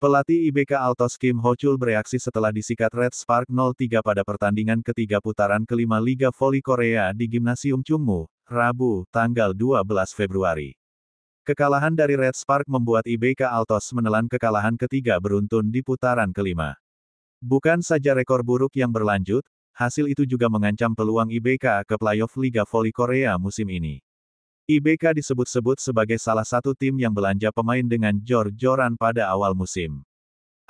Pelatih IBK Altos Kim Ho-chul bereaksi setelah disikat Red Spark 03 pada pertandingan ketiga putaran kelima Liga Voli Korea di Gimnasium Chungmu, Rabu, tanggal 12 Februari. Kekalahan dari Red Spark membuat IBK Altos menelan kekalahan ketiga beruntun di putaran kelima. Bukan saja rekor buruk yang berlanjut, hasil itu juga mengancam peluang IBK ke playoff Liga Voli Korea musim ini. IBK disebut-sebut sebagai salah satu tim yang belanja pemain dengan jor-joran pada awal musim.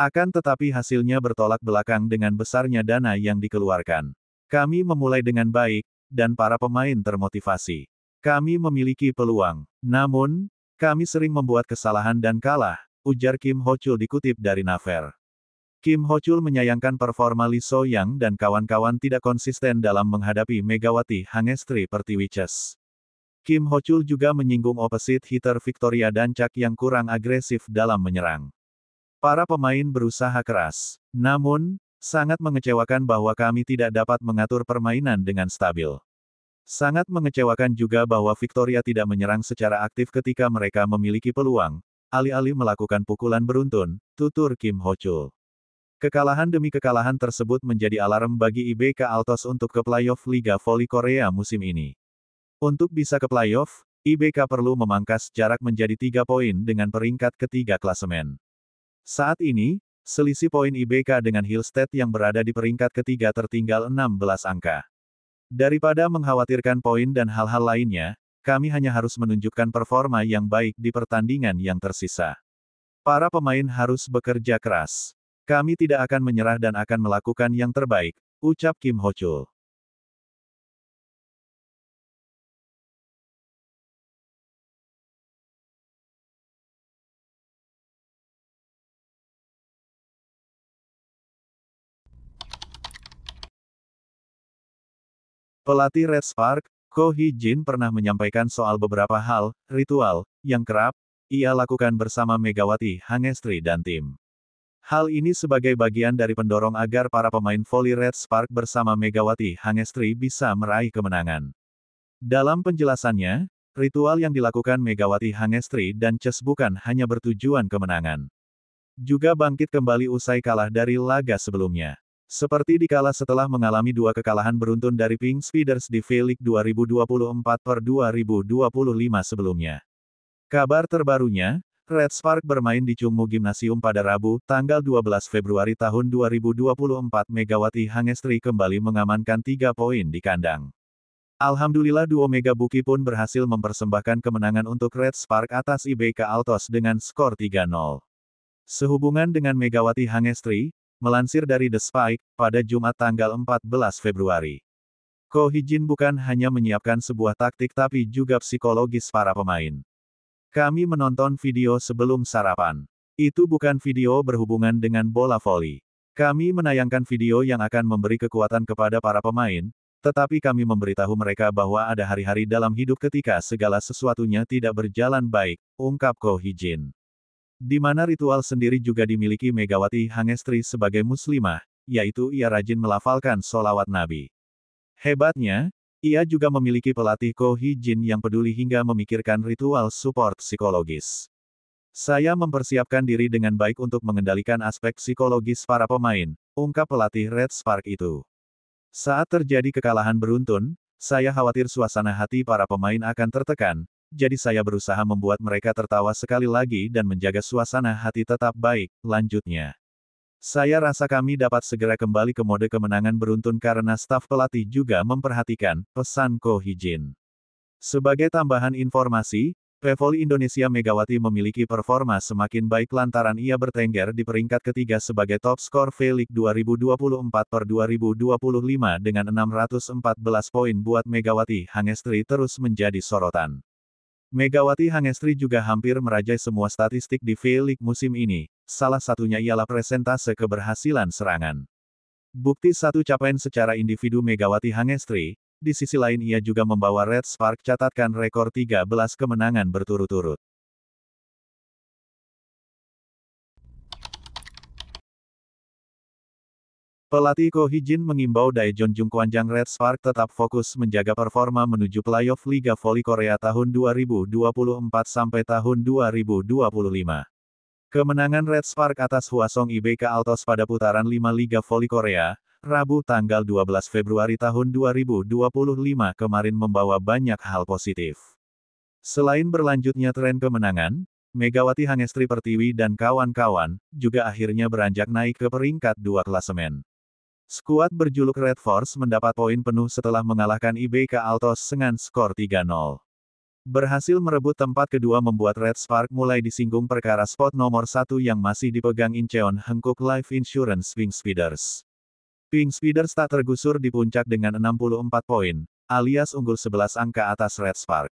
Akan tetapi hasilnya bertolak belakang dengan besarnya dana yang dikeluarkan. Kami memulai dengan baik, dan para pemain termotivasi. Kami memiliki peluang. Namun, kami sering membuat kesalahan dan kalah, ujar Kim Ho-chul dikutip dari Naver. Kim Ho-chul menyayangkan performa Lee So-yang dan kawan-kawan tidak konsisten dalam menghadapi Megawati Hangestri Pertiwiches. Kim Ho-chul juga menyinggung opposite hitter Victoria Dancak yang kurang agresif dalam menyerang. Para pemain berusaha keras. Namun, sangat mengecewakan bahwa kami tidak dapat mengatur permainan dengan stabil. Sangat mengecewakan juga bahwa Victoria tidak menyerang secara aktif ketika mereka memiliki peluang, alih-alih melakukan pukulan beruntun, tutur Kim Ho-chul. Kekalahan demi kekalahan tersebut menjadi alarm bagi IBK Altos untuk ke playoff Liga Voli Korea musim ini. Untuk bisa ke playoff, IBK perlu memangkas jarak menjadi 3 poin dengan peringkat ketiga klasemen. Saat ini, selisih poin IBK dengan Hillstead yang berada di peringkat ketiga tertinggal 16 angka. Daripada mengkhawatirkan poin dan hal-hal lainnya, kami hanya harus menunjukkan performa yang baik di pertandingan yang tersisa. Para pemain harus bekerja keras. Kami tidak akan menyerah dan akan melakukan yang terbaik, ucap Kim Ho-chul. Pelatih Red Spark, Ko Hee-jin pernah menyampaikan soal beberapa hal, ritual, yang kerap ia lakukan bersama Megawati Hangestri dan tim. Hal ini sebagai bagian dari pendorong agar para pemain voli Red Spark bersama Megawati Hangestri bisa meraih kemenangan. Dalam penjelasannya, ritual yang dilakukan Megawati Hangestri dan Ches bukan hanya bertujuan kemenangan. Juga bangkit kembali usai kalah dari laga sebelumnya. Seperti dikala setelah mengalami 2 kekalahan beruntun dari Pink Speeders di V-League 2024/2025 sebelumnya. Kabar terbarunya, Red Spark bermain di Chungmu Gimnasium pada Rabu, tanggal 12 Februari tahun 2024. Megawati Hangestri kembali mengamankan 3 poin di kandang. Alhamdulillah duo Mega Buki pun berhasil mempersembahkan kemenangan untuk Red Spark atas IBK Altos dengan skor 3-0. Sehubungan dengan Megawati Hangestri, melansir dari The Spike, pada Jumat tanggal 14 Februari. Ko Hee-jin bukan hanya menyiapkan sebuah taktik tapi juga psikologis para pemain. Kami menonton video sebelum sarapan. Itu bukan video berhubungan dengan bola voli. Kami menayangkan video yang akan memberi kekuatan kepada para pemain, tetapi kami memberitahu mereka bahwa ada hari-hari dalam hidup ketika segala sesuatunya tidak berjalan baik, ungkap Ko Hee-jin. Di mana ritual sendiri juga dimiliki Megawati Hangestri sebagai muslimah, yaitu ia rajin melafalkan sholawat Nabi. Hebatnya, ia juga memiliki pelatih Ko Hee-jin yang peduli hingga memikirkan ritual support psikologis. Saya mempersiapkan diri dengan baik untuk mengendalikan aspek psikologis para pemain, ungkap pelatih Red Spark itu. Saat terjadi kekalahan beruntun, saya khawatir suasana hati para pemain akan tertekan, jadi saya berusaha membuat mereka tertawa sekali lagi dan menjaga suasana hati tetap baik, lanjutnya. Saya rasa kami dapat segera kembali ke mode kemenangan beruntun karena staf pelatih juga memperhatikan, pesan Ko Hee-jin. Sebagai tambahan informasi, PVoli Indonesia Megawati memiliki performa semakin baik lantaran ia bertengger di peringkat ketiga sebagai top skor V-League 2024/2025 dengan 614 poin buat Megawati Hangestri terus menjadi sorotan. Megawati Hangestri juga hampir merajai semua statistik di V-League musim ini, salah satunya ialah presentase keberhasilan serangan. Bukti satu capaian secara individu Megawati Hangestri, di sisi lain ia juga membawa Red Spark catatkan rekor 13 kemenangan berturut-turut. Pelatih Ko Hee-jin mengimbau Daejeon Jungkwanjang Red Spark tetap fokus menjaga performa menuju playoff Liga Voli Korea tahun 2024 sampai tahun 2025. Kemenangan Red Spark atas Hwasong IBK Altos pada putaran 5 Liga Voli Korea, Rabu tanggal 12 Februari tahun 2025 kemarin membawa banyak hal positif. Selain berlanjutnya tren kemenangan, Megawati Hangestri Pertiwi dan kawan-kawan, juga akhirnya beranjak naik ke peringkat 2 klasemen. Skuad berjuluk Red Force mendapat poin penuh setelah mengalahkan IBK Altos dengan skor 3-0. Berhasil merebut tempat kedua membuat Red Spark mulai disinggung perkara spot nomor 1 yang masih dipegang Incheon Hankook Life Insurance Pink Speeders. Pink Speeders tak tergusur di puncak dengan 64 poin, alias unggul 11 angka atas Red Spark.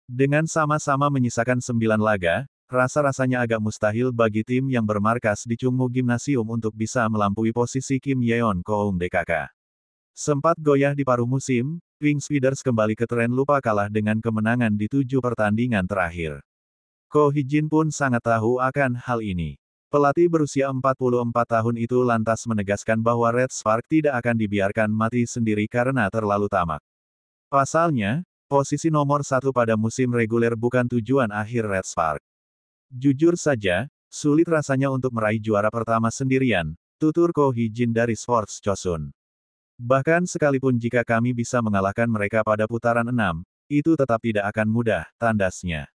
Dengan sama-sama menyisakan 9 laga, rasa-rasanya agak mustahil bagi tim yang bermarkas di Chungmu Gymnasium untuk bisa melampaui posisi Kim Yeon Koung DKK. Sempat goyah di paruh musim, Pink Speeders kembali ke tren lupa kalah dengan kemenangan di 7 pertandingan terakhir. Ko Hee-jin pun sangat tahu akan hal ini. Pelatih berusia 44 tahun itu lantas menegaskan bahwa Red Spark tidak akan dibiarkan mati sendiri karena terlalu tamak. Pasalnya, posisi nomor 1 pada musim reguler bukan tujuan akhir Red Spark. Jujur saja, sulit rasanya untuk meraih juara pertama sendirian, tutur Ko Hee-jin dari Sports Chosun. Bahkan sekalipun jika kami bisa mengalahkan mereka pada putaran 6, itu tetap tidak akan mudah, tandasnya.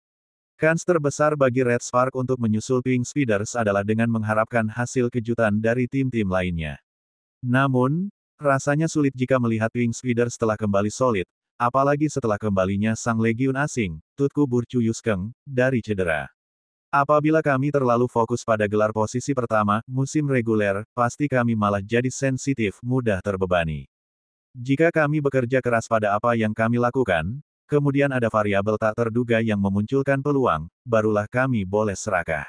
Kans terbesar bagi Red Spark untuk menyusul Pink Speeders adalah dengan mengharapkan hasil kejutan dari tim-tim lainnya. Namun, rasanya sulit jika melihat Pink Speeders telah kembali solid, apalagi setelah kembalinya sang legiun asing, Tutku Burcu Yuskeng, dari cedera. Apabila kami terlalu fokus pada gelar posisi pertama, musim reguler, pasti kami malah jadi sensitif, mudah terbebani. Jika kami bekerja keras pada apa yang kami lakukan, kemudian ada variabel tak terduga yang memunculkan peluang, barulah kami boleh serakah.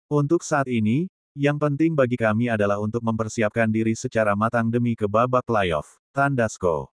Untuk saat ini, yang penting bagi kami adalah untuk mempersiapkan diri secara matang demi ke babak playoff, tandasko.